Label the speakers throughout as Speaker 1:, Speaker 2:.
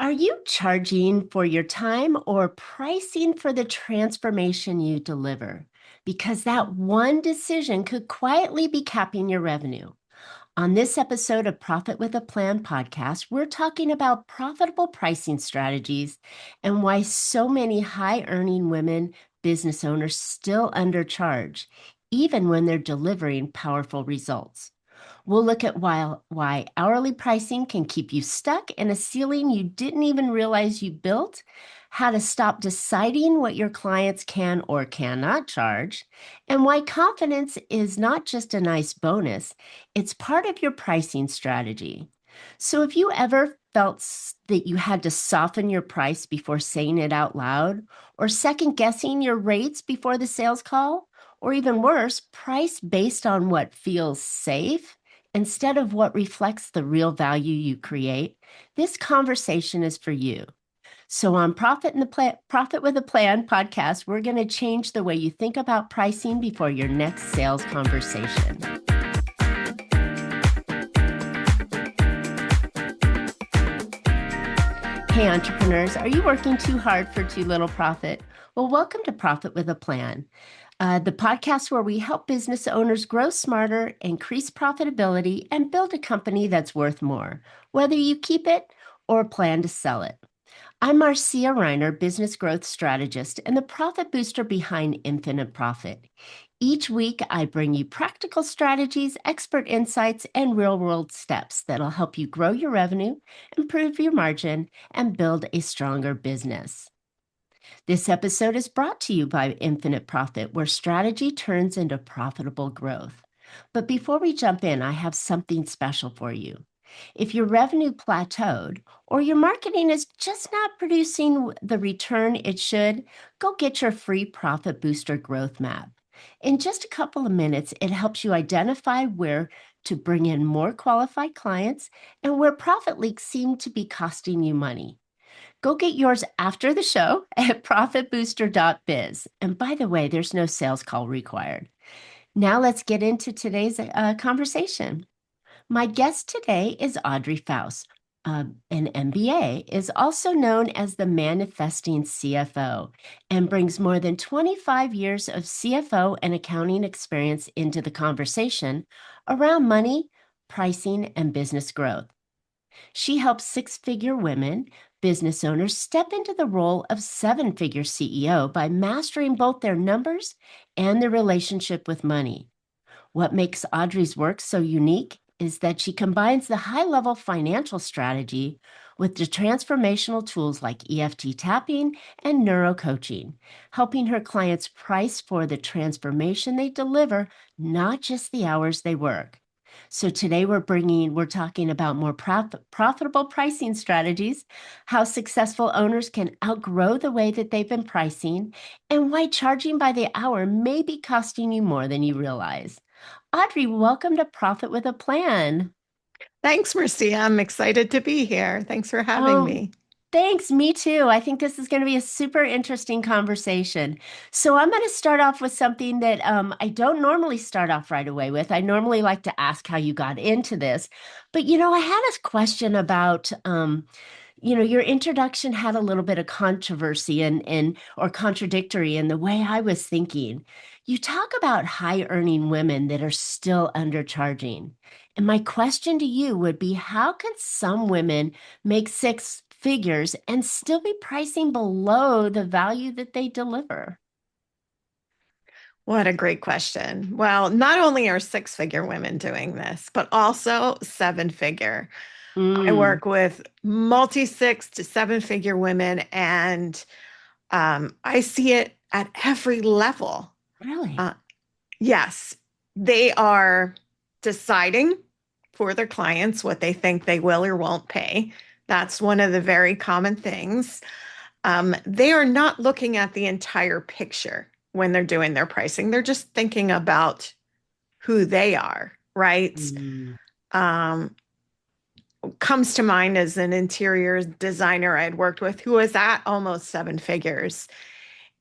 Speaker 1: Are you charging for your time or pricing for the transformation you deliver? Because that one decision could quietly be capping your revenue. On this episode of Profit with a Plan podcast, we're talking about profitable pricing strategies and why so many high earning women business owners still undercharge, even when they're delivering powerful results. We'll look at why hourly pricing can keep you stuck in a ceiling you didn't even realize you built, how to stop deciding what your clients can or cannot charge, and why confidence is not just a nice bonus, it's part of your pricing strategy. So, if you ever felt that you had to soften your price before saying it out loud, or second guessing your rates before the sales call, or even worse, price based on what feels safe instead of what reflects the real value you create, this conversation is for you. So on Profit with a Plan podcast, we're going to change the way you think about pricing before your next sales conversation. Hey, entrepreneurs, are you working too hard for too little profit? Well, welcome to Profit with a Plan, the podcast where we help business owners grow smarter, increase profitability, and build a company that's worth more, whether you keep it or plan to sell it. I'm Marcia Riner, business growth strategist and the profit booster behind Infinite Profit. Each week, I bring you practical strategies, expert insights, and real-world steps that'll help you grow your revenue, improve your margin, and build a stronger business. This episode is brought to you by Infinite Profit, where strategy turns into profitable growth. But before we jump in, I have something special for you. If your revenue plateaued or your marketing is just not producing the return it should, go get your free Profit Booster Growth Map. In just a couple of minutes, it helps you identify where to bring in more qualified clients and where profit leaks seem to be costing you money. Go get yours after the show at profitbooster.biz. And by the way, there's no sales call required. Now let's get into today's conversation. My guest today is Audrey Faust. An MBA, is also known as the Manifesting CFO and brings more than 25 years of CFO and accounting experience into the conversation around money, pricing, and business growth. She helps six-figure women, business owners, step into the role of seven-figure CEO by mastering both their numbers and their relationship with money. What makes Audrey's work so unique is that she combines the high-level financial strategy with the transformational tools like EFT tapping and neurocoaching, helping her clients price for the transformation they deliver, not just the hours they work. So today we're talking about more profitable pricing strategies, how successful owners can outgrow the way that they've been pricing, and why charging by the hour may be costing you more than you realize. Audrey, welcome to Profit with a Plan.
Speaker 2: Thanks, Marcia. I'm excited to be here. Thanks for having
Speaker 1: Oh,
Speaker 2: me.
Speaker 1: thanks. Me too. I think this is going to be a super interesting conversation. So I'm going to start off with something that I don't normally start off right away with. I normally like to ask how you got into this. But, I had a question about your introduction had a little bit of controversy and or contradictory in the way I was thinking. You talk about high earning women that are still undercharging. And my question to you would be, how can some women make six figures and still be pricing below the value that they deliver?
Speaker 2: What a great question. Well, not only are six-figure women doing this, but also seven-figure. I
Speaker 1: Mm,
Speaker 2: work with multi-six to seven-figure women, and I see it at every level.
Speaker 1: really?
Speaker 2: Uh, yes, they are deciding for their clients what they think they will or won't pay. That's one of the very common things. They are not looking at the entire picture when they're doing their pricing. They're just thinking about who they are, right?
Speaker 1: Mm,
Speaker 2: Um, Comes to mind as an interior designer I'd worked with who was at almost seven figures.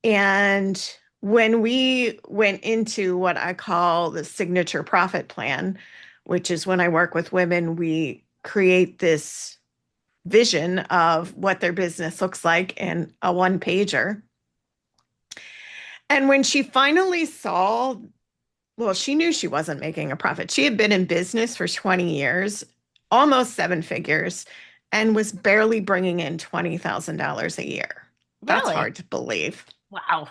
Speaker 2: And when we went into what I call the signature profit plan, which is when I work with women, we create this vision of what their business looks like in a one pager. And when she finally saw, well, she knew she wasn't making a profit. She had been in business for 20 years, almost seven figures, and was barely bringing in $20,000 a year. That's
Speaker 1: Really?
Speaker 2: hard to believe.
Speaker 1: Wow.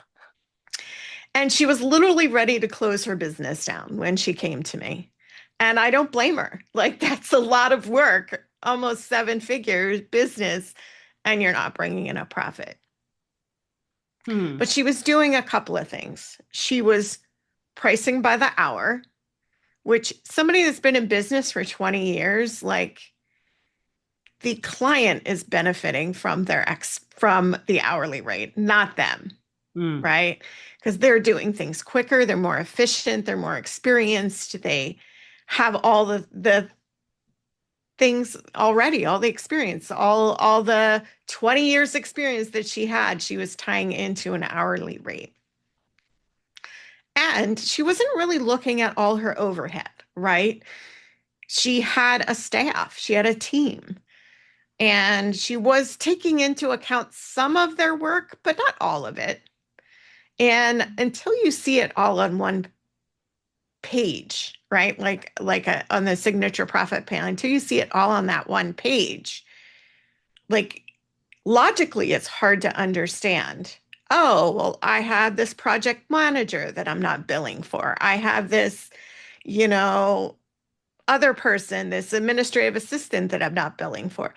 Speaker 2: And she was literally ready to close her business down when she came to me. And I don't blame her. Like, that's a lot of work, almost seven figures business, and you're not bringing in a profit.
Speaker 1: Hmm.
Speaker 2: But she was doing a couple of things. She was pricing by the hour, which somebody that's been in business for 20 years, like the client is benefiting from from the hourly rate, not them,
Speaker 1: Hmm.
Speaker 2: right? Because they're doing things quicker, they're more efficient, they're more experienced, they have all the things already, all the experience, all the 20 years experience that she had, she was tying into an hourly rate. And she wasn't really looking at all her overhead, right? She had a staff, she had a team, and she was taking into account some of their work, but not all of it. And until you see it all on one page, right? On the signature profit plan, until you see it all on that one page, like logically, it's hard to understand. Oh, well, I have this project manager that I'm not billing for. I have this, you know, other person, this administrative assistant that I'm not billing for.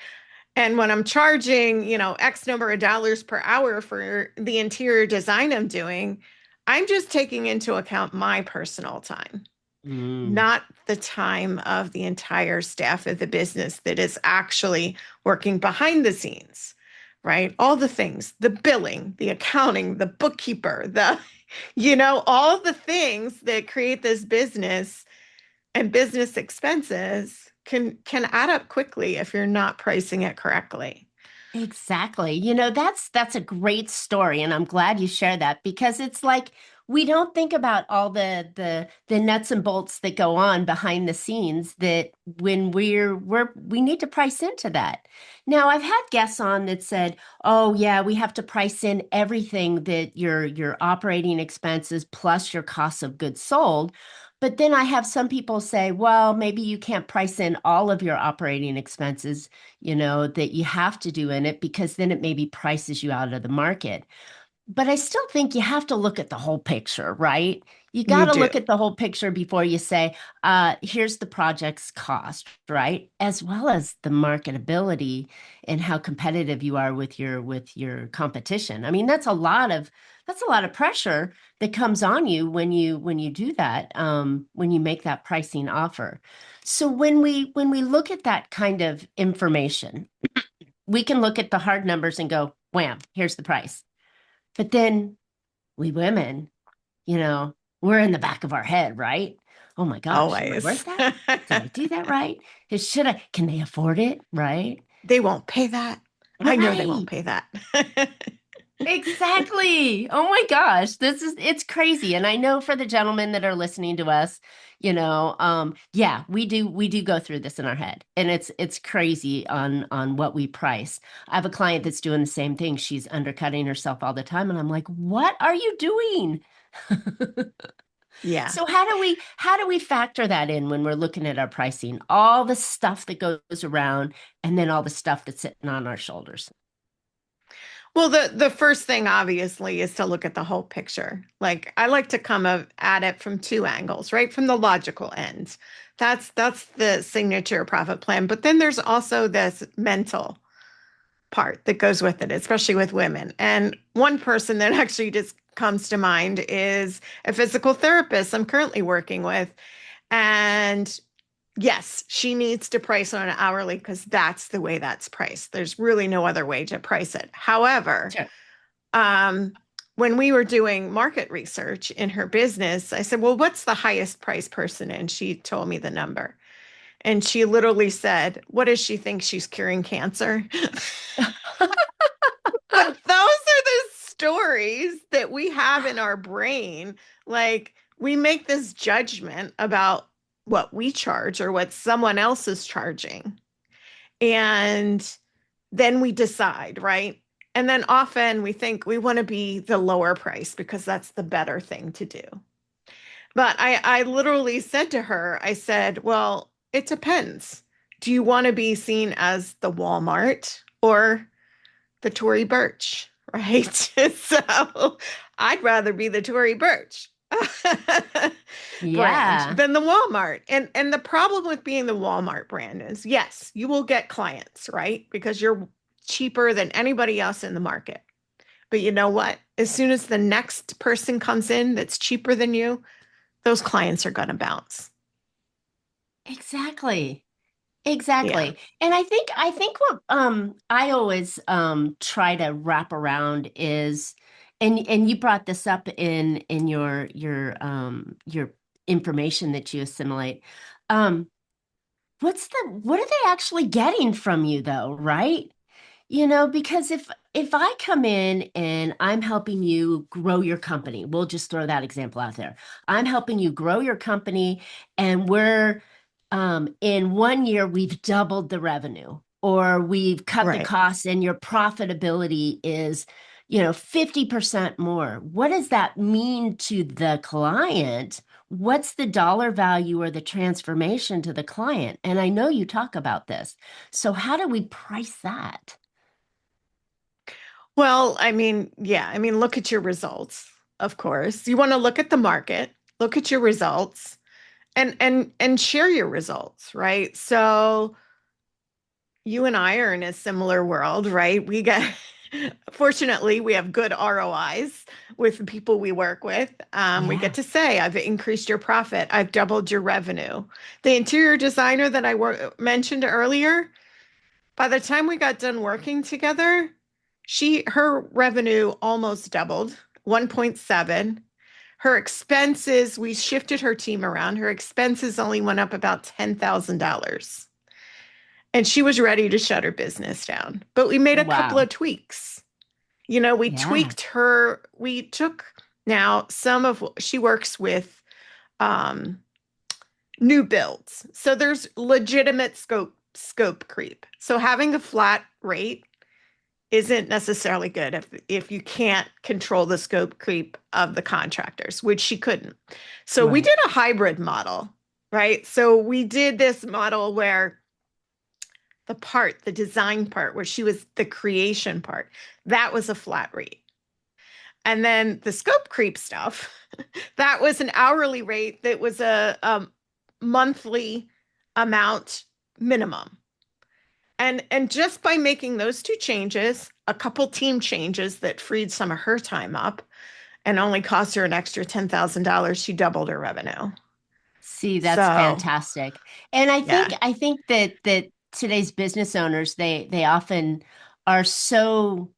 Speaker 2: And when I'm charging, X number of dollars per hour for the interior design I'm doing, I'm just taking into account my personal time,
Speaker 1: Hmm.
Speaker 2: not the time of the entire staff of the business that is actually working behind the scenes, right? All the things, the billing, the accounting, the bookkeeper, all the things that create this business and business expenses can add up quickly if you're not pricing it correctly.
Speaker 1: Exactly. That's a great story, and I'm glad you share that because it's like we don't think about all the nuts and bolts that go on behind the scenes that when we need to price into that. Now, I've had guests on that said, "Oh, yeah, we have to price in everything that your operating expenses plus your cost of goods sold." But then I have some people say, "Well, maybe you can't price in all of your operating expenses that you have to do in it because then it maybe prices you out of the market." But I still think you have to look at the whole picture, right? You got
Speaker 2: You
Speaker 1: to
Speaker 2: do.
Speaker 1: look at the whole picture before you say, here's the project's cost, right? As well as the marketability and how competitive you are with your competition. I mean, that's a lot of pressure that comes on you when you do that, when you make that pricing offer. So when we look at that kind of information, we can look at the hard numbers and go, wham, here's the price. But then we women, you know, we're in the back of our head, right? Oh my gosh, am I worth
Speaker 2: Always.
Speaker 1: that? Did I do that right? Should I, can they afford it? Right?
Speaker 2: They won't pay that. I know they won't
Speaker 1: Right.
Speaker 2: pay that.
Speaker 1: Exactly. Oh my gosh, it's crazy. And I know for the gentlemen that are listening to us, yeah, we do go through this in our head. And it's crazy on what we price. I have a client that's doing the same thing. She's undercutting herself all the time. And I'm like, what are you doing?
Speaker 2: Yeah.
Speaker 1: So how do we factor that in when we're looking at our pricing? All the stuff that goes around and then all the stuff that's sitting on our shoulders.
Speaker 2: Well, the first thing obviously is to look at the whole picture. Like I like to at it from two angles, right? From the logical end. That's the signature profit plan. But then there's also this mental part that goes with it, especially with women. And one person that actually just comes to mind is a physical therapist I'm currently working with. And yes, she needs to price on an hourly because that's the way that's priced. There's really no other way to price it. However,
Speaker 1: Sure.
Speaker 2: um, when we were doing market research in her business, I said, well, what's the highest price person? And she told me the number. And she literally said, what does she think she's curing cancer? But those are the stories that we have in our brain. Like we make this judgment about what we charge or what someone else is charging. And then we decide, right? And then often we think we want to be the lower price because that's the better thing to do. But I literally said to her, I said, well, it depends. Do you want to be seen as the Walmart or the Tory Burch, right? So I'd rather be the Tory Burch brand
Speaker 1: Yeah.
Speaker 2: than the Walmart. And the problem with being the Walmart brand is, yes, you will get clients, right? Because you're cheaper than anybody else in the market. But you know what? As soon as the next person comes in that's cheaper than you, those clients are going to bounce.
Speaker 1: Exactly.
Speaker 2: Yeah,
Speaker 1: Exactly. And I think what I always try to wrap around is, and you brought this up in your information that you assimilate. Um what are they actually getting from you though, right? Because if I come in and I'm helping you grow your company, we'll just throw that example out there. I'm helping you grow your company, and we're in 1 year we've doubled the revenue, or we've cut the
Speaker 2: right.
Speaker 1: costs, and your profitability is, 50% more. What does that mean to the client? What's the dollar value or the transformation to the client? And I know you talk about this. So how do we price that?
Speaker 2: Well, I mean, yeah, I mean, look at your results, of course. You want to look at the market, look at your results, and share your results, right? So you and I are in a similar world, right? We get fortunately, we have good ROIs with the people we work with. We get
Speaker 1: Yeah.
Speaker 2: to say, I've increased your profit, I've doubled your revenue. The interior designer that mentioned earlier, by the time we got done working together, her revenue almost doubled, 1.7. Her expenses, we shifted her team around. Her expenses only went up about $10,000. And she was ready to shut her business down. But we made a couple
Speaker 1: Wow.
Speaker 2: of tweaks. We
Speaker 1: Yeah.
Speaker 2: tweaked her. We took now she works with um, new builds. So there's legitimate scope creep. So having a flat rate isn't necessarily good if you can't control the scope creep of the contractors, which she couldn't. So we
Speaker 1: Right.
Speaker 2: did a hybrid model, right? So we did this model where the design part, where she was the creation part, that was a flat rate. And then the scope creep stuff, that was an hourly rate that was a monthly amount minimum. And just by making those two changes, a couple team changes that freed some of her time up and only cost her an extra $10,000, she doubled her revenue.
Speaker 1: See, that's
Speaker 2: So,
Speaker 1: fantastic. And I think
Speaker 2: yeah,
Speaker 1: I think that today's business owners, they often are so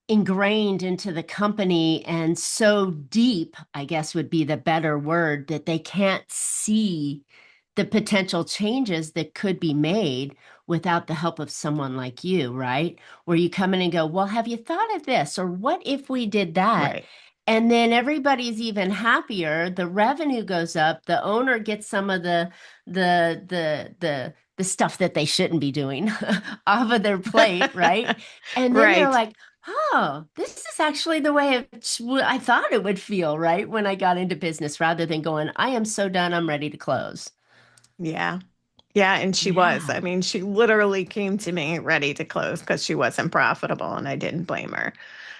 Speaker 1: ingrained into the company and so deep, I guess would be the better word, that they can't see the potential changes that could be made without the help of someone like you, right? Where you come in and go, well, have you thought of this? Or what if we did that?
Speaker 2: right.
Speaker 1: And then everybody's even happier. The revenue goes up. The owner gets some of the stuff that they shouldn't be doing off of their plate, right? And then they're
Speaker 2: Right.
Speaker 1: like, oh, this is actually the way I thought it would feel, right? When I got into business, rather than going, I am so done, I'm ready to close.
Speaker 2: Yeah. Yeah, and she was. I
Speaker 1: Yeah.
Speaker 2: mean, she literally came to me ready to close because she wasn't profitable and I didn't blame her.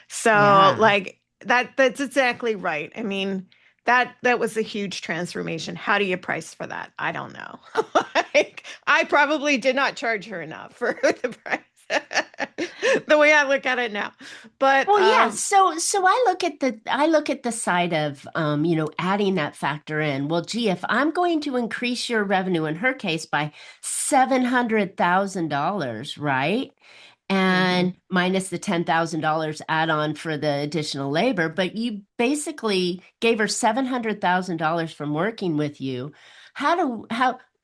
Speaker 2: So,
Speaker 1: Yeah.
Speaker 2: like that's exactly right. I mean, that was a huge transformation. How do you price for that? I don't know. Like, I probably did not charge her enough for the price. The way I look at it now. But
Speaker 1: Well, yeah. So I look at the side of adding that factor in. Well, gee, if I'm going to increase your revenue in her case by $700,000, right?
Speaker 2: mhm,
Speaker 1: And minus the $10,000 add on for the additional labor, but you basically gave her $700,000 from working with you. How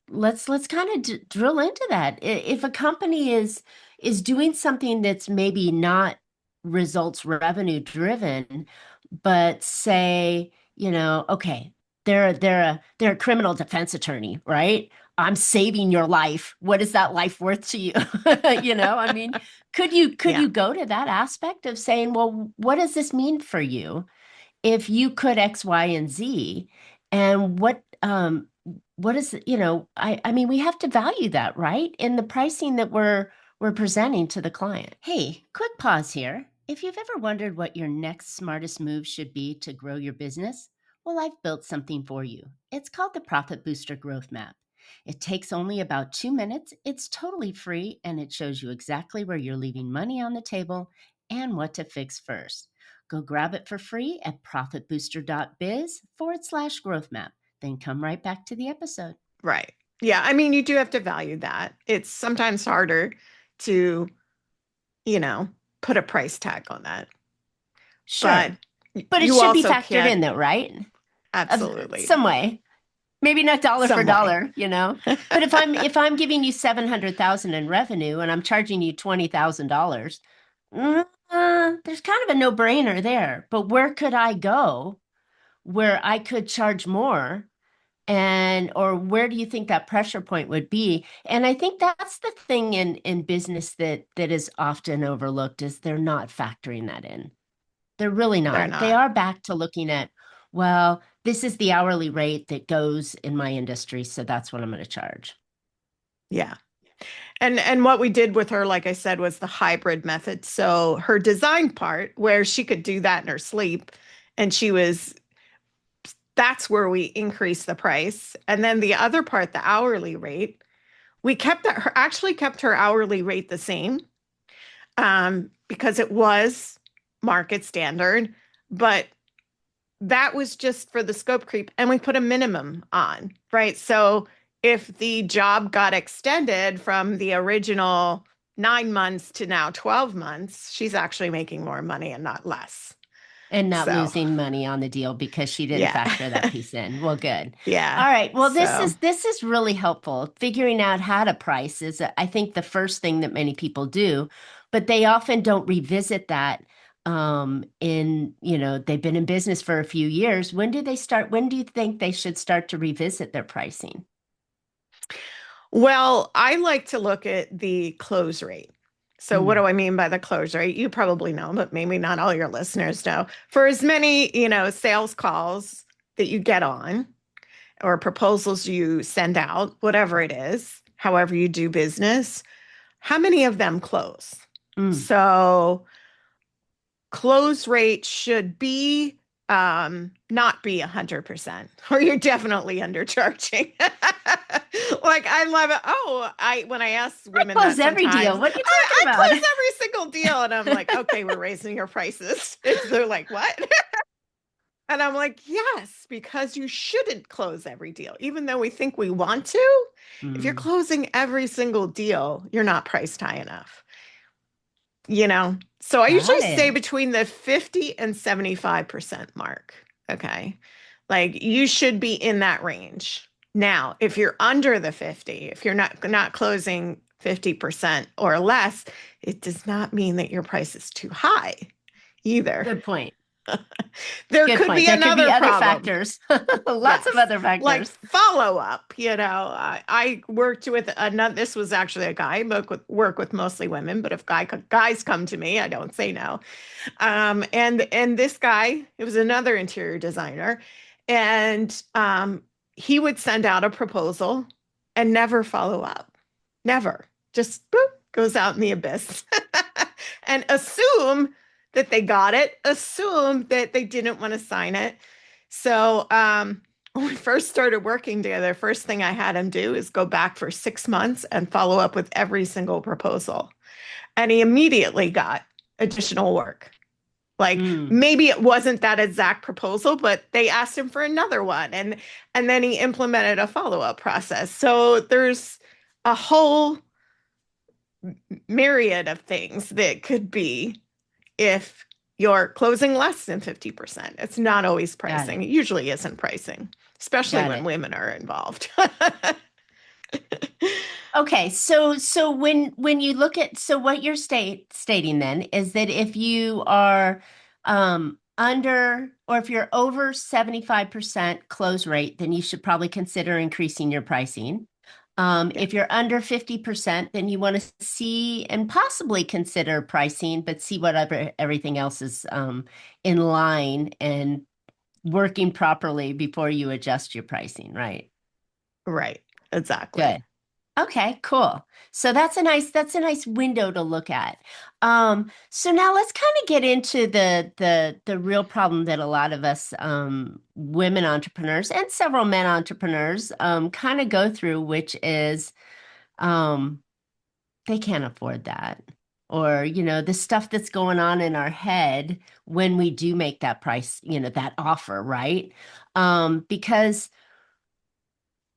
Speaker 1: let's kind of drill into that. If a company is doing something that's maybe not results revenue driven, but say, okay, they're a criminal defense attorney, right? I'm saving your life. What is that life worth to you? I mean, could
Speaker 2: Yeah.
Speaker 1: you go to that aspect of saying, well, what does this mean for you if you could X, Y, and Z? And what is, I mean, we have to value that, right? In the pricing that we're presenting to the client. Hey, quick pause here. If you've ever wondered what your next smartest move should be to grow your business, well, I've built something for you. It's called the Profit Booster Growth Map. It takes only about 2 minutes, it's totally free, and it shows you exactly where you're leaving money on the table and what to fix first. Go grab it for free at profitbooster.biz/growth map. Then come right back to the episode.
Speaker 2: Right. Yeah. I mean, you do have to value that. It's sometimes harder to, you know, put a price tag on that. But
Speaker 1: Sure. But it
Speaker 2: you
Speaker 1: should be
Speaker 2: also
Speaker 1: factored in
Speaker 2: can't,
Speaker 1: though, right? Of
Speaker 2: absolutely,
Speaker 1: some way. Maybe not dollar for
Speaker 2: some way.
Speaker 1: dollar, But if I'm giving you 700,000 in revenue and I'm charging you $20,000, there's kind of a no-brainer there. But where could I go where I could charge more? And or where do you think that pressure point would be? And I think that's the thing in business that is often overlooked is they're not factoring that in. They're really
Speaker 2: They're
Speaker 1: not. They
Speaker 2: not.
Speaker 1: are back to looking at, well, this is the hourly rate that goes in my industry, so that's what I'm going to charge.
Speaker 2: Yeah. And what we did with her, like I said, was the hybrid method. So her design part, where she could do that in her sleep, and that's where we increased the price. And then the other part, the hourly rate, we actually kept her hourly rate the same, because it was market standard, but that was just for the scope creep. And we put a minimum on, right? So if the job got extended from the original 9 months to now 12 months, she's actually making more money and not less.
Speaker 1: And not
Speaker 2: So,
Speaker 1: losing money on the deal because she didn't
Speaker 2: yeah.
Speaker 1: factor that piece in. Well, good.
Speaker 2: Yeah.
Speaker 1: All right. Well, this
Speaker 2: So,
Speaker 1: is this is really helpful. Figuring out how to price is, I think, the first thing that many people do, but they often don't revisit that. They've been in business for a few years. When do they start? When do you think they should start to revisit their pricing?
Speaker 2: well, I like to look at the close rate. So, what
Speaker 1: Mm.
Speaker 2: do I mean by the close rate? You probably know, but maybe not all your listeners know. For as many, sales calls that you get on, or proposals you send out, whatever it is, however you do business, how many of them close?
Speaker 1: Mm.
Speaker 2: So close rate should be not be 100%, or you're definitely undercharging. Like, I love it. Oh, I when I ask
Speaker 1: I
Speaker 2: women that
Speaker 1: close every
Speaker 2: sometimes,
Speaker 1: deal. What are you
Speaker 2: I
Speaker 1: talking
Speaker 2: close
Speaker 1: about?
Speaker 2: every single deal, and I'm like, okay, we're raising your prices. They're like, what? And I'm like, yes, because you shouldn't close every deal, even though we think we want to. If you're
Speaker 1: Mm.
Speaker 2: closing every single deal, you're not priced high enough. So I
Speaker 1: Got
Speaker 2: usually stay
Speaker 1: it.
Speaker 2: between the 50 and 75% mark. Okay. Like, you should be in that range. Now, if you're under the 50, if you're not closing 50% or less, it does not mean that your price is too high either.
Speaker 1: Good point.
Speaker 2: There
Speaker 1: Good
Speaker 2: could
Speaker 1: point.
Speaker 2: be
Speaker 1: There could be
Speaker 2: another
Speaker 1: other
Speaker 2: problem.
Speaker 1: factors. Lots of
Speaker 2: Yes.
Speaker 1: other
Speaker 2: Like
Speaker 1: factors.
Speaker 2: follow up, I worked with another, this was actually a guy, work with mostly women, but if guys come to me, I don't say no. And this guy, it was another interior designer, and he would send out a proposal and never follow up. Never. Just boop, goes out in the abyss. And assume that they got it, assume that they didn't want to sign it. So when we first started working together, first thing I had him do is go back for 6 months and follow up with every single proposal. And he immediately got additional work. Like,
Speaker 1: Mm,
Speaker 2: maybe it wasn't that exact proposal, but they asked him for another one, and then he implemented a follow-up process. So there's a whole myriad of things that could be if you're closing less than 50%. It's not always
Speaker 1: got
Speaker 2: pricing.
Speaker 1: it.
Speaker 2: It usually isn't pricing, especially
Speaker 1: Got
Speaker 2: when
Speaker 1: it.
Speaker 2: women are involved.
Speaker 1: Okay, so when you look at so what you're stating then is that if you are under or if you're over 75% close rate, then you should probably consider increasing your pricing.
Speaker 2: Yeah.
Speaker 1: If you're under 50%, then you want to see and possibly consider pricing, but see whatever everything else is in line and working properly before you adjust your pricing, right?
Speaker 2: Right. Exactly.
Speaker 1: Good. Okay, cool. So that's a nice window to look at. So now let's kind of get into the real problem that a lot of us women entrepreneurs and several men entrepreneurs kind of go through, which is um they can't afford that. Or, the stuff that's going on in our head when we do make that price, that offer, right? Because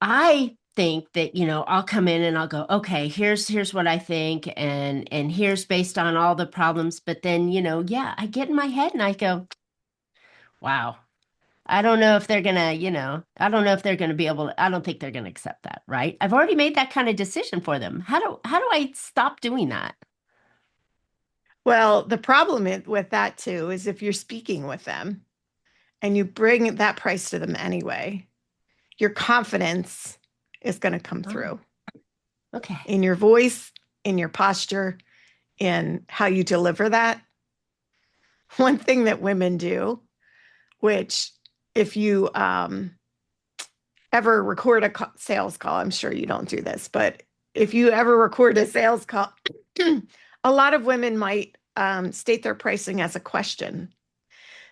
Speaker 1: I think that, I'll come in and I'll go, okay, here's what I think and here's based on all the problems. But then, yeah, I get in my head and I go, wow, I don't know if they're gonna, I don't know if they're gonna be able to, I don't think they're gonna accept that, right? I've already made that kind of decision for them. How do I stop doing that?
Speaker 2: Well, the problem with that too is if you're speaking with them and you bring that price to them anyway, your confidence is going to come
Speaker 1: Oh,
Speaker 2: through
Speaker 1: okay.
Speaker 2: in your voice, in your posture, in how you deliver that. One thing that women do, which if you ever record a sales call, I'm sure you don't do this, but if you ever record a sales call, a lot of women might state their pricing as a question.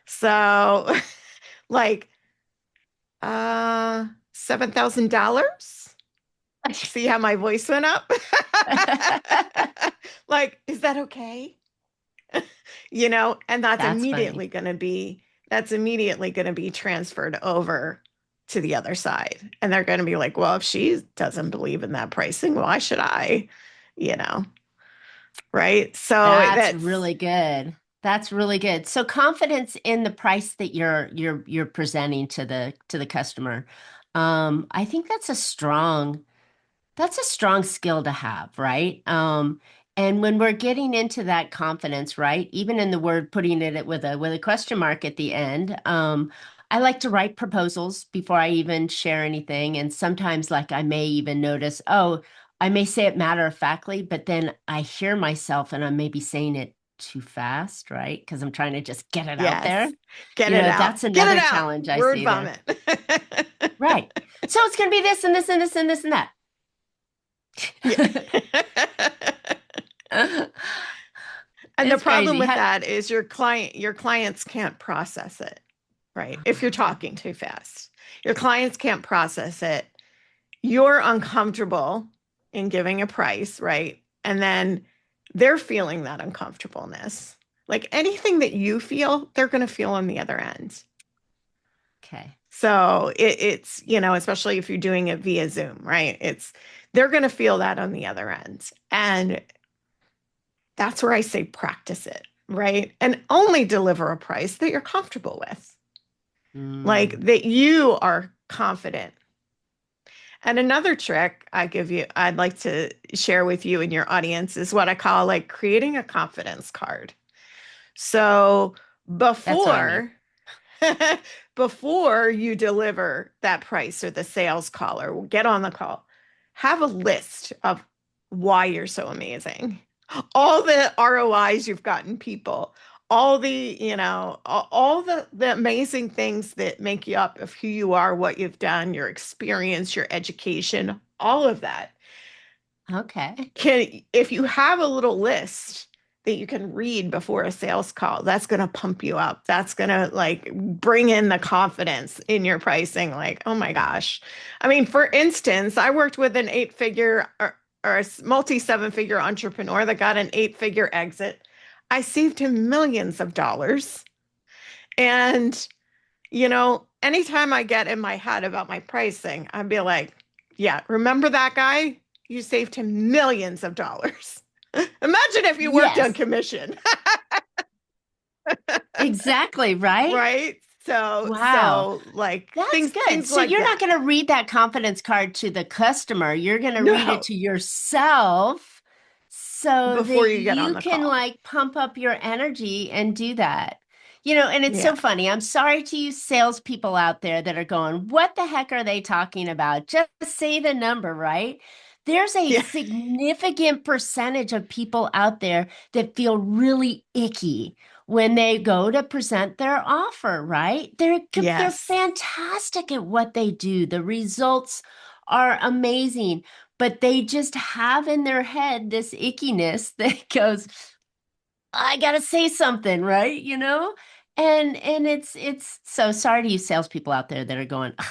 Speaker 2: So, like, $7,000? See how my voice went up? Like, is that okay? And
Speaker 1: That's funny.
Speaker 2: that's immediately going to be transferred over to the other side. And they're going to be like, well, if she doesn't believe in that pricing, why should I? You know, right? So
Speaker 1: That's
Speaker 2: that's
Speaker 1: really good. That's really good. So confidence in the price that you're presenting to the customer. I think that's a strong skill to have, right? And when we're getting into that confidence, right? Even in the word putting it with a question mark at the end, I like to write proposals before I even share anything. And sometimes, like, I may even notice, oh, I may say it matter of factly, but then I hear myself and I'm maybe saying it too fast, right? Because I'm trying to just get it out there.
Speaker 2: yes. Get it out.
Speaker 1: That's
Speaker 2: Get it
Speaker 1: another
Speaker 2: out.
Speaker 1: challenge I
Speaker 2: Word
Speaker 1: see there.
Speaker 2: vomit.
Speaker 1: Right. So it's going to be this and this and this and this and
Speaker 2: Yeah.
Speaker 1: that.
Speaker 2: And the
Speaker 1: It's
Speaker 2: problem
Speaker 1: crazy.
Speaker 2: with that is your clients can't process it, right? If you're talking too fast. Your clients can't process it. You're uncomfortable in giving a price, right? And then they're feeling that uncomfortableness. Like anything that you feel, they're going to feel on the other end.
Speaker 1: Okay.
Speaker 2: So it's, especially if you're doing it via Zoom, right? They're going to feel that on the other end. And that's where I say practice it, right? And only deliver a price that you're comfortable with, like
Speaker 1: Mm,
Speaker 2: that you are confident. And another trick I'd like to share with you and your audience is what I call like creating a confidence card. So
Speaker 1: that's what I need.
Speaker 2: before before you deliver that price or the sales call or get on the call, have a list of why you're so amazing. All the ROIs you've gotten people, all the, all the amazing things that make you up of who you are, what you've done, your experience, your education, all of that.
Speaker 1: Okay.
Speaker 2: If you have a little list that you can read before a sales call, that's going to pump you up. That's going to like bring in the confidence in your pricing. Like, oh my gosh. I mean, for instance, I worked with an eight-figure or a multi seven-figure entrepreneur that got an eight-figure exit. I saved him millions of dollars. And, anytime I get in my head about my pricing, I'd be like, yeah, remember that guy? You saved him millions of dollars. Imagine if you worked on
Speaker 1: Yes,
Speaker 2: commission,
Speaker 1: exactly, right?
Speaker 2: right? So,
Speaker 1: Wow.
Speaker 2: so like
Speaker 1: That's good.
Speaker 2: things
Speaker 1: So
Speaker 2: like
Speaker 1: you're not
Speaker 2: that.
Speaker 1: going to read that confidence card to the customer. You're going to read it
Speaker 2: No,
Speaker 1: to yourself so
Speaker 2: before
Speaker 1: that
Speaker 2: you get on
Speaker 1: you
Speaker 2: the
Speaker 1: can
Speaker 2: call.
Speaker 1: like pump up your energy and do that. And it's
Speaker 2: Yeah.
Speaker 1: so funny. I'm sorry to you salespeople out there that are going, what the heck are they talking about? Just say the number, right? There's a
Speaker 2: Yeah.
Speaker 1: significant percentage of people out there that feel really icky when they go to present their offer, right? They're
Speaker 2: Yes.
Speaker 1: fantastic at what they do. The results are amazing, but they just have in their head this ickiness that goes, I gotta say something, right? And it's so sorry to you salespeople out there that are going, "Ugh,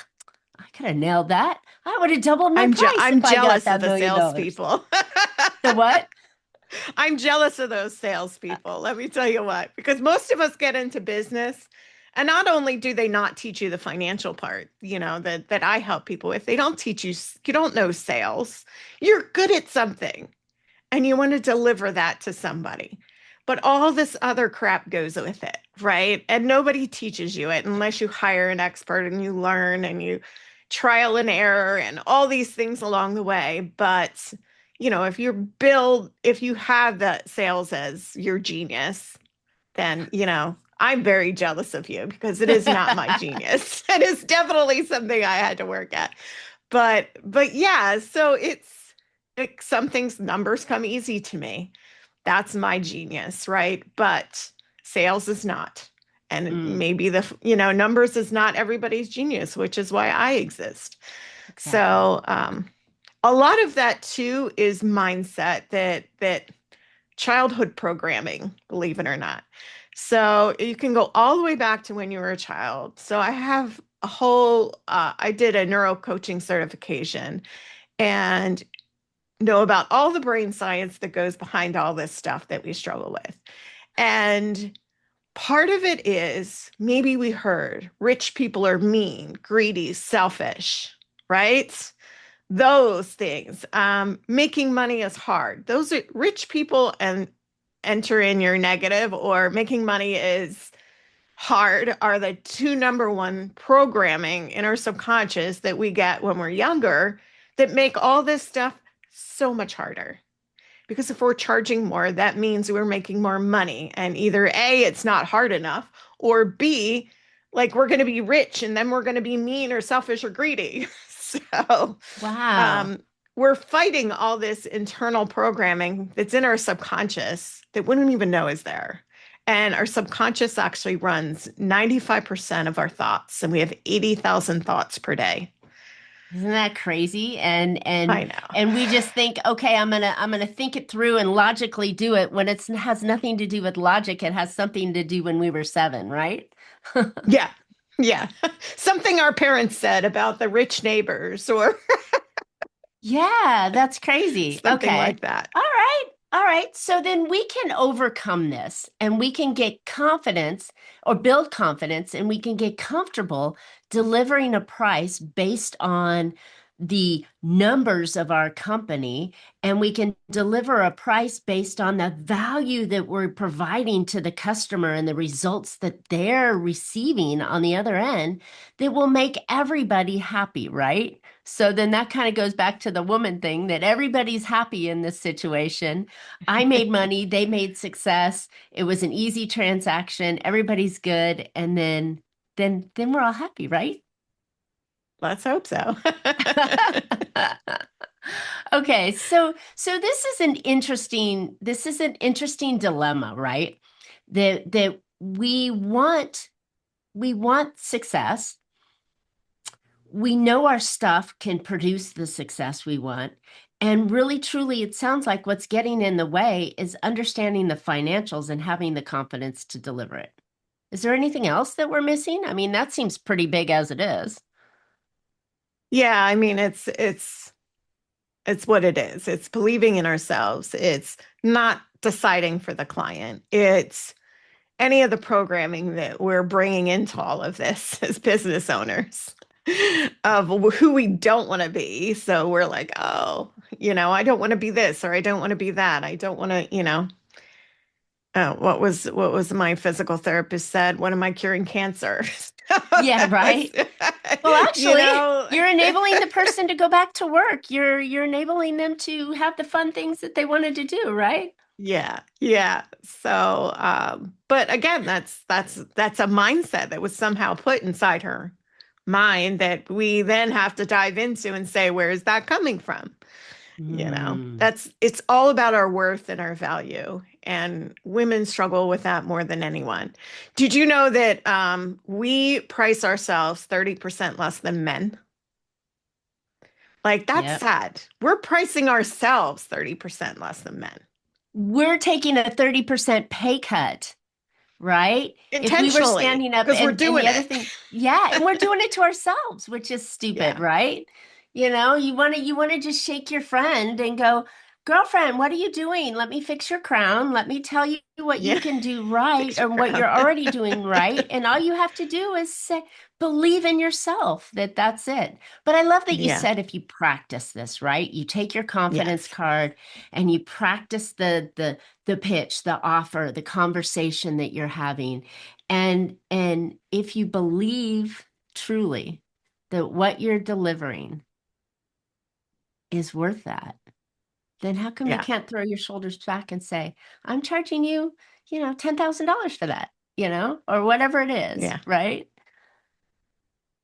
Speaker 1: I could have nailed that. I would have doubled my price if
Speaker 2: I'm
Speaker 1: I got
Speaker 2: jealous of
Speaker 1: that
Speaker 2: the
Speaker 1: $1 million."
Speaker 2: salespeople.
Speaker 1: The what?
Speaker 2: I'm jealous of those salespeople. Let me tell you what, because most of us get into business, and not only do they not teach you the financial part, that I help people with, they don't teach you, you don't know sales. You're good at something, and you want to deliver that to somebody. But all this other crap goes with it, right? And nobody teaches you it unless you hire an expert and you learn and you trial and error and all these things along the way. But, if you have that sales as your genius, then, I'm very jealous of you because it is not my genius. It is definitely something I had to work at. But yeah, so some things, numbers come easy to me. That's my genius, right? But sales is not. And
Speaker 1: Mm,
Speaker 2: maybe numbers is not everybody's genius, which is why I exist.
Speaker 1: exactly.
Speaker 2: So, a lot of that too is mindset that childhood programming, believe it or not. So you can go all the way back to when you were a child. So I have I did a neuro coaching certification and know about all the brain science that goes behind all this stuff that we struggle with. And part of it is maybe we heard rich people are mean, greedy, selfish, right? Those things. Making money is hard. Those are rich people and enter in your negative, or making money is hard are the two number one programming in our subconscious that we get when we're younger that make all this stuff so much harder. Because if we're charging more, that means we're making more money. And either A, it's not hard enough, or B, like we're going to be rich and then we're going to be mean or selfish or greedy. So
Speaker 1: Wow.
Speaker 2: um, we're fighting all this internal programming that's in our subconscious that we don't even know is there. And our subconscious actually runs 95% of our thoughts, and we have 80,000 thoughts per day.
Speaker 1: Isn't that crazy? And
Speaker 2: I
Speaker 1: and
Speaker 2: know.
Speaker 1: and we just think, okay, I'm gonna think it through and logically do it when it has nothing to do with logic. It has something to do when we were 7, right?
Speaker 2: Yeah. Yeah. Something our parents said about the rich neighbors or
Speaker 1: Yeah, that's crazy.
Speaker 2: something
Speaker 1: Okay.
Speaker 2: like that.
Speaker 1: All right. All right. So then we can overcome this and we can get confidence or build confidence and we can get comfortable delivering a price based on the numbers of our company. And we can deliver a price based on the value that we're providing to the customer and the results that they're receiving on the other end that will make everybody happy, right? So then that kind of goes back to the woman thing that everybody's happy in this situation. I made money, they made success. It was an easy transaction. Everybody's good, and then we're all happy, right?
Speaker 2: Let's hope so.
Speaker 1: Okay, so this is an interesting dilemma, right? That we want success. We know our stuff can produce the success we want. And really, truly, it sounds like what's getting in the way is understanding the financials and having the confidence to deliver it. Is there anything else that we're missing? I mean, that seems pretty big as it is.
Speaker 2: Yeah, I mean it's what it is. It's believing in ourselves. It's not deciding for the client. It's any of the programming that we're bringing into all of this as business owners of who we don't want to be. So we're like, oh, I don't want to be this or I don't want to be that. I don't want to, what was my physical therapist said? When am I curing cancer?
Speaker 1: Yeah,
Speaker 2: That was,
Speaker 1: right. Well,
Speaker 2: you
Speaker 1: actually,
Speaker 2: know,
Speaker 1: you're enabling the person to go back to work. You're enabling them to have the fun things that they wanted to do, right?
Speaker 2: Yeah, yeah. So, but again, that's a mindset that was somehow put inside her mind that we then have to dive into and say, where is that coming from?
Speaker 1: Mm,
Speaker 2: It's all about our worth and our value. And women struggle with that more than anyone. Did you know that we price ourselves 30% less than men? Like, that's
Speaker 1: yep.
Speaker 2: sad. We're pricing ourselves 30% less than men
Speaker 1: We're taking a 30% pay cut, right? If we were
Speaker 2: intentionally
Speaker 1: standing up
Speaker 2: because we're
Speaker 1: and the
Speaker 2: doing
Speaker 1: other
Speaker 2: it.
Speaker 1: thing, yeah, and we're doing it to ourselves, which is stupid,
Speaker 2: Yeah.
Speaker 1: right? You want to just shake your friend and go, girlfriend, what are you doing? Let me fix your crown. Let me tell you what you
Speaker 2: Yeah.
Speaker 1: can do right
Speaker 2: Fix your
Speaker 1: or what
Speaker 2: crown.
Speaker 1: you're already doing right. And all you have to do is say, believe in yourself that that's it. But I love that you
Speaker 2: Yeah.
Speaker 1: said if you practice this, right? You take your confidence
Speaker 2: Yes.
Speaker 1: card and you practice the pitch, the offer, the conversation that you're having. And if you believe truly that what you're delivering is worth that, then how come you
Speaker 2: Yeah.
Speaker 1: can't throw your shoulders back and say, I'm charging you, $10,000 for that, or whatever it is,
Speaker 2: Yeah.
Speaker 1: right?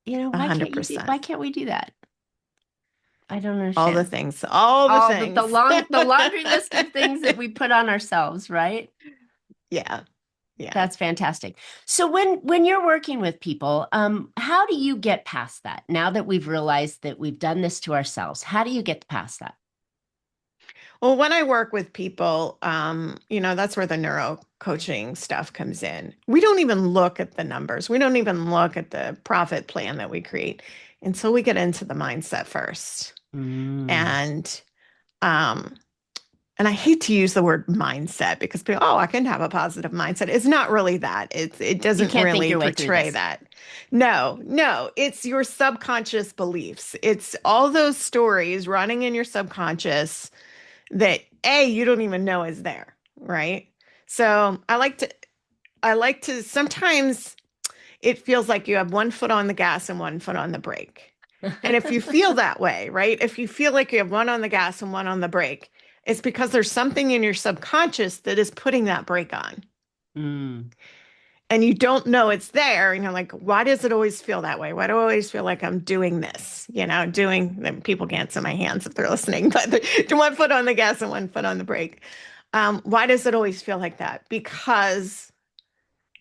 Speaker 2: A
Speaker 1: Why
Speaker 2: hundred
Speaker 1: can't why
Speaker 2: percent.
Speaker 1: can't we do that? I don't
Speaker 2: All the
Speaker 1: understand.
Speaker 2: things. All the
Speaker 1: All the
Speaker 2: things.
Speaker 1: laundry list of things that we put on ourselves, right?
Speaker 2: Yeah. Yeah.
Speaker 1: That's fantastic. So when you're working with people, how do you get past that? Now that we've realized that we've done this to ourselves, how do you get past that?
Speaker 2: Well, when I work with people, that's where the neuro coaching stuff comes in. We don't even look at the numbers. We don't even look at the profit plan that we create until we get into the mindset first.
Speaker 1: Mm.
Speaker 2: And um, and I hate to use the word mindset because people, oh, I can have a positive mindset. It's not really that. It
Speaker 1: You
Speaker 2: doesn't
Speaker 1: can't think
Speaker 2: really
Speaker 1: your way through
Speaker 2: portray
Speaker 1: this.
Speaker 2: that. No, no, it's your subconscious beliefs. It's all those stories running in your subconscious that you don't even know is there, right? So I like to sometimes it feels like you have one foot on the gas and one foot on the brake. And if you feel that way, right? If you feel like you have one on the gas and one on the brake, it's because there's something in your subconscious that is putting that brake on.
Speaker 1: Mm.
Speaker 2: And you don't know it's there. And you're like, why does it always feel that way? Why do I always feel like I'm doing this? People can't see my hands if they're listening, but one foot on the gas and one foot on the brake. Why does it always feel like that? Because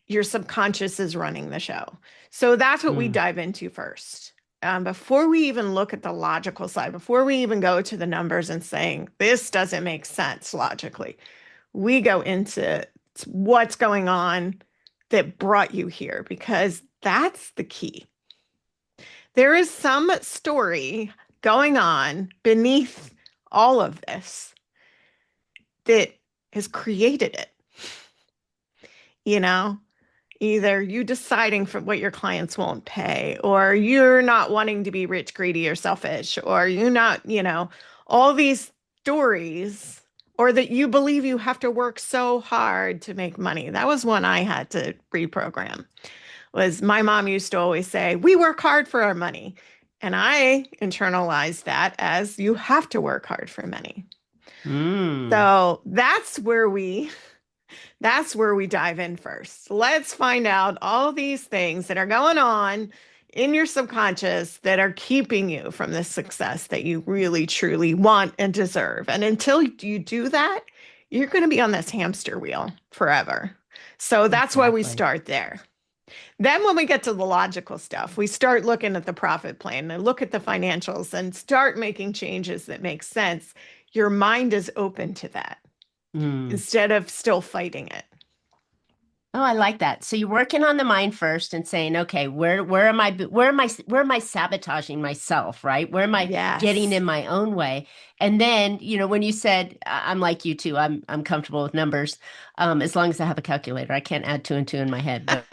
Speaker 2: your subconscious is running the show. So that's what we
Speaker 1: Mm.
Speaker 2: dive into first. Before we even look at the logical side, before we even go to the numbers and saying this doesn't make sense logically, we go into what's going on that brought you here because that's the key. There is some story going on beneath all of this that has created it. You know, either you deciding for what your clients won't pay, or you're not wanting to be rich, greedy, or selfish, or you not, all these stories, or that you believe you have to work so hard to make money. That was one I had to reprogram. Was my mom used to always say, "We work hard for our money." And I internalized that as you have to work hard for money.
Speaker 1: Mm.
Speaker 2: So that's where we dive in first. Let's find out all these things that are going on in your subconscious that are keeping you from the success that you really truly want and deserve. And until you do that, you're going to be on this hamster wheel forever. So that's why we
Speaker 1: Exactly.
Speaker 2: start there. Then, when we get to the logical stuff, we start looking at the profit plan and look at the financials and start making changes that make sense. Your mind is open to that
Speaker 1: Mm.
Speaker 2: instead of still fighting it.
Speaker 1: Oh, I like that. So you're working on the mind first and saying, okay, where am I sabotaging myself, right? Where am I getting
Speaker 2: Yes.
Speaker 1: in my own way? And then, when you said, I'm like you too, I'm comfortable with numbers, as long as I have a calculator. I can't add two and two in my head, but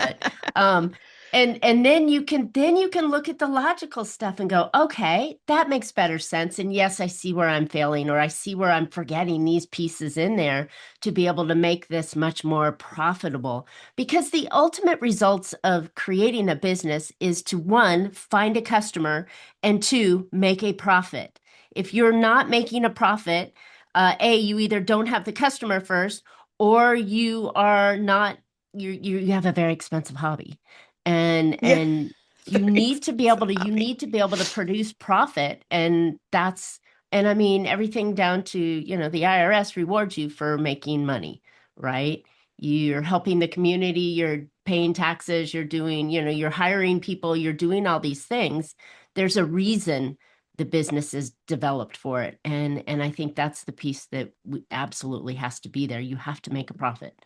Speaker 1: and then you can look at the logical stuff and go, okay, that makes better sense. And yes, I see where I'm failing, or I see where I'm forgetting these pieces in there to be able to make this much more profitable. Because the ultimate results of creating a business is to, one, find a customer, and two, make a profit. If you're not making a profit, You either don't have the customer first, or you are not, you have a very expensive hobby.
Speaker 2: Yeah.
Speaker 1: And you
Speaker 2: Very
Speaker 1: need to be able
Speaker 2: expensive
Speaker 1: to, you
Speaker 2: hobby.
Speaker 1: need to be able to produce profit. And I mean, everything down to, the IRS rewards you for making money, right? You're helping the community, you're paying taxes, you're doing, you're hiring people, you're doing all these things. There's a reason the business is developed for it. And I think that's the piece that absolutely has to be there. You have to make a profit.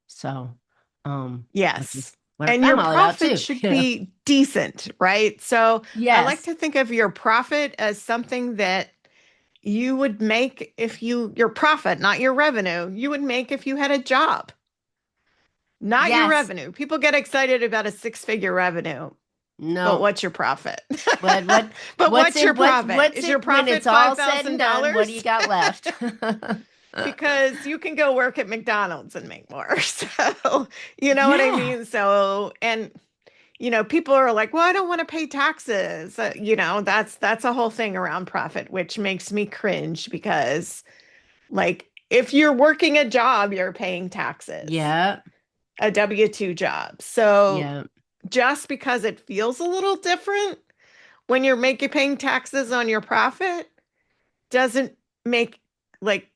Speaker 1: So, which is
Speaker 2: Yes.
Speaker 1: what
Speaker 2: And your
Speaker 1: I'm all about
Speaker 2: profit
Speaker 1: too.
Speaker 2: should be decent, right? So I like
Speaker 1: Yes.
Speaker 2: to think of your profit as something that you would make if your profit, not your revenue, you would make if you had a job, not your
Speaker 1: Yes.
Speaker 2: revenue. People get excited about a six-figure revenue, but
Speaker 1: No.
Speaker 2: what's your profit?
Speaker 1: What what
Speaker 2: But
Speaker 1: what's
Speaker 2: what's your
Speaker 1: it what
Speaker 2: profit?
Speaker 1: what's
Speaker 2: Is your
Speaker 1: it when
Speaker 2: profit
Speaker 1: it's all said and done? What do you
Speaker 2: $5,000?
Speaker 1: got left?
Speaker 2: Because you can go work at McDonald's and make more. So, you know what I
Speaker 1: Yeah.
Speaker 2: mean? So, and people are like, "Well, I don't want to pay taxes." That's a whole thing around profit, which makes me cringe because like if you're working a job, you're paying taxes,
Speaker 1: Yeah.
Speaker 2: a W-2 job. So,
Speaker 1: Yeah.
Speaker 2: just because it feels a little different when you're making paying taxes on your profit doesn't make like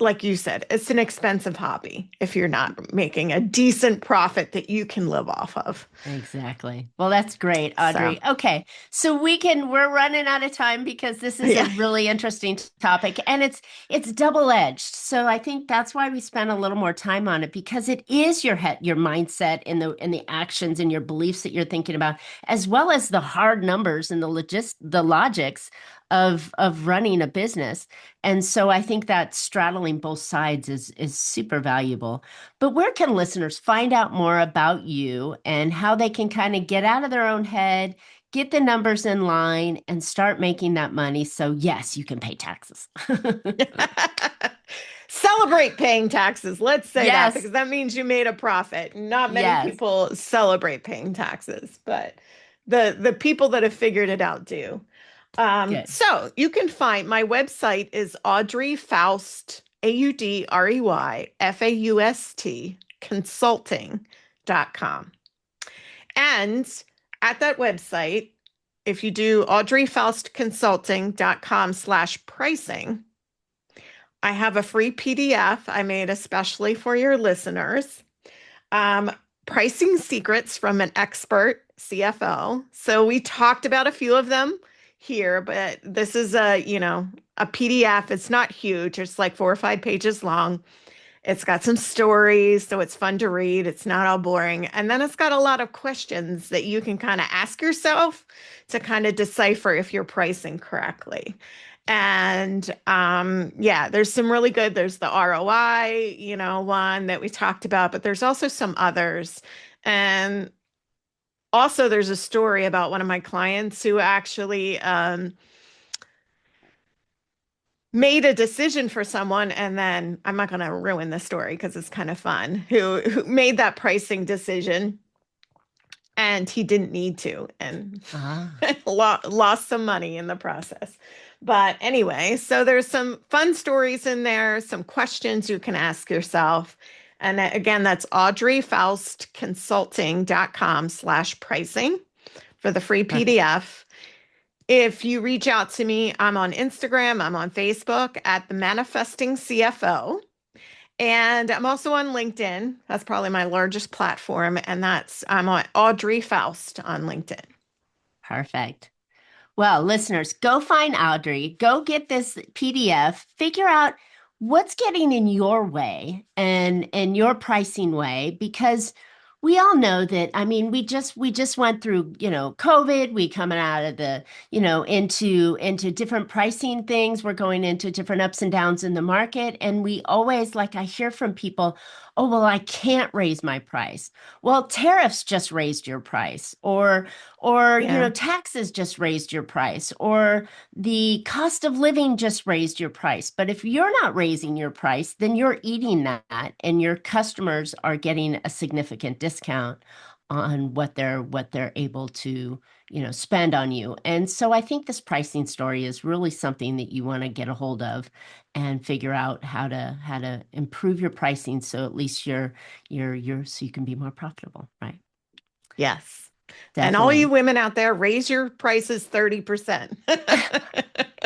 Speaker 2: like you said, it's an expensive hobby if you're not making a decent profit that you can live off of.
Speaker 1: Exactly. Well, that's great,
Speaker 2: So,
Speaker 1: Audrey. Okay. So we're running out of time because this is a
Speaker 2: yeah.
Speaker 1: really interesting topic and it's double-edged. So I think that's why we spent a little more time on it because it is your head, your mindset and the actions and your beliefs that you're thinking about, as well as the hard numbers and the logics of running a business. And so I think that straddling both sides is super valuable. But where can listeners find out more about you and how they can kind of get out of their own head, get the numbers in line, and start making that money? So, yes, you can pay taxes.
Speaker 2: Celebrate paying taxes. Let's say that
Speaker 1: Yes,
Speaker 2: because that means you made a profit. Not many
Speaker 1: yes,
Speaker 2: people celebrate paying taxes, but the people that have figured it out do.
Speaker 1: good.
Speaker 2: So you can find my website is Audrey Faust, AudreyFaust consulting.com. And at that website, if you do audreyfaustconsulting.com/pricing, I have a free PDF I made especially for your listeners. Um, Pricing secrets from an expert CFO. So we talked about a few of them here, but this is a PDF. It's not huge. It's like 4 or 5 pages long. It's got some stories, so it's fun to read. It's not all boring. And then it's got a lot of questions that you can kind of ask yourself to kind of decipher if you're pricing correctly. And yeah, there's some really good, there's the ROI, one that we talked about, but there's also some others. And also there's a story about one of my clients who actually made a decision for someone, and then I'm not going to ruin the story because it's kind of fun, who made that pricing decision and he didn't need to and
Speaker 1: Ah,
Speaker 2: lost some money in the process. But anyway, so there's some fun stories in there, some questions you can ask yourself. And again, that's audreyfaustconsulting.com/pricing for the free
Speaker 1: perfect.
Speaker 2: PDF. If you reach out to me, I'm on Instagram, I'm on Facebook at the Manifesting CFO. And I'm also on LinkedIn. That's probably my largest platform. And I'm on Audrey Faust on LinkedIn.
Speaker 1: Perfect. Well, listeners, go find Audrey, go get this PDF, figure out what's getting in your way and your pricing way, because we all know that, I mean, we just went through, COVID, we coming out of the, into different pricing things. We're going into different ups and downs in the market. And we always, like I hear from people, oh, well, I can't raise my price. Well, tariffs just raised your price, or
Speaker 2: Yeah.
Speaker 1: taxes just raised your price, or the cost of living just raised your price. But if you're not raising your price, then you're eating that and your customers are getting a significant discount on what they're able to spend on you. And so I think this pricing story is really something that you want to get a hold of and figure out how to improve your pricing so at least so you can be more profitable, right?
Speaker 2: Yes. And all you
Speaker 1: Definitely.
Speaker 2: women out there, raise your prices 30%.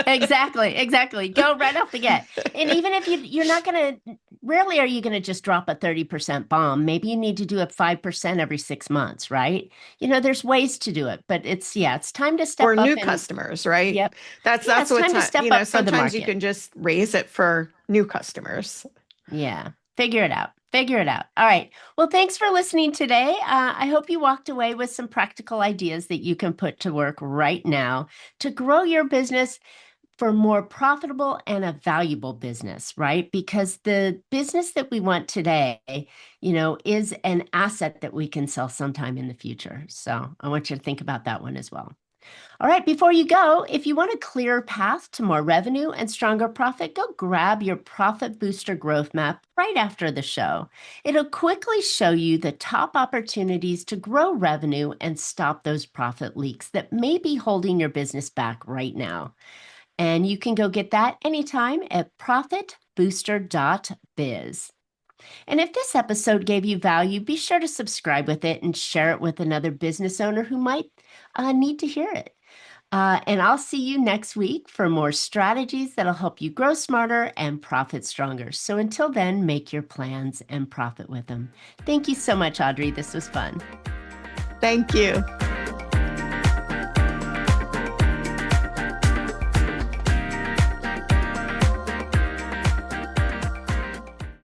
Speaker 1: Exactly. Go right off the get. And even if you're not going to, rarely are you going to just drop a 30% bomb. Maybe you need to do it 5% every 6 months, right? There's ways to do it, but it's time to step
Speaker 2: Or
Speaker 1: up
Speaker 2: new
Speaker 1: and,
Speaker 2: customers, right?
Speaker 1: yep. Yeah,
Speaker 2: That's
Speaker 1: it's
Speaker 2: what
Speaker 1: time to
Speaker 2: time,
Speaker 1: step up for the
Speaker 2: sometimes you
Speaker 1: market.
Speaker 2: can just raise it for new customers.
Speaker 1: Yeah. Figure it out. Figure it out. All right. Well, thanks for listening today. I hope you walked away with some practical ideas that you can put to work right now to grow your business for more profitable and a valuable business, right? Because the business that we want today, is an asset that we can sell sometime in the future. So I want you to think about that one as well. All right, before you go, if you want a clear path to more revenue and stronger profit, go grab your Profit Booster Growth Map right after the show. It'll quickly show you the top opportunities to grow revenue and stop those profit leaks that may be holding your business back right now. And you can go get that anytime at profitbooster.biz. And if this episode gave you value, be sure to subscribe with it and share it with another business owner who might need to hear it. And I'll see you next week for more strategies that'll help you grow smarter and profit stronger. So until then, make your plans and profit with them. Thank you so much, Audrey. This was fun.
Speaker 2: Thank you.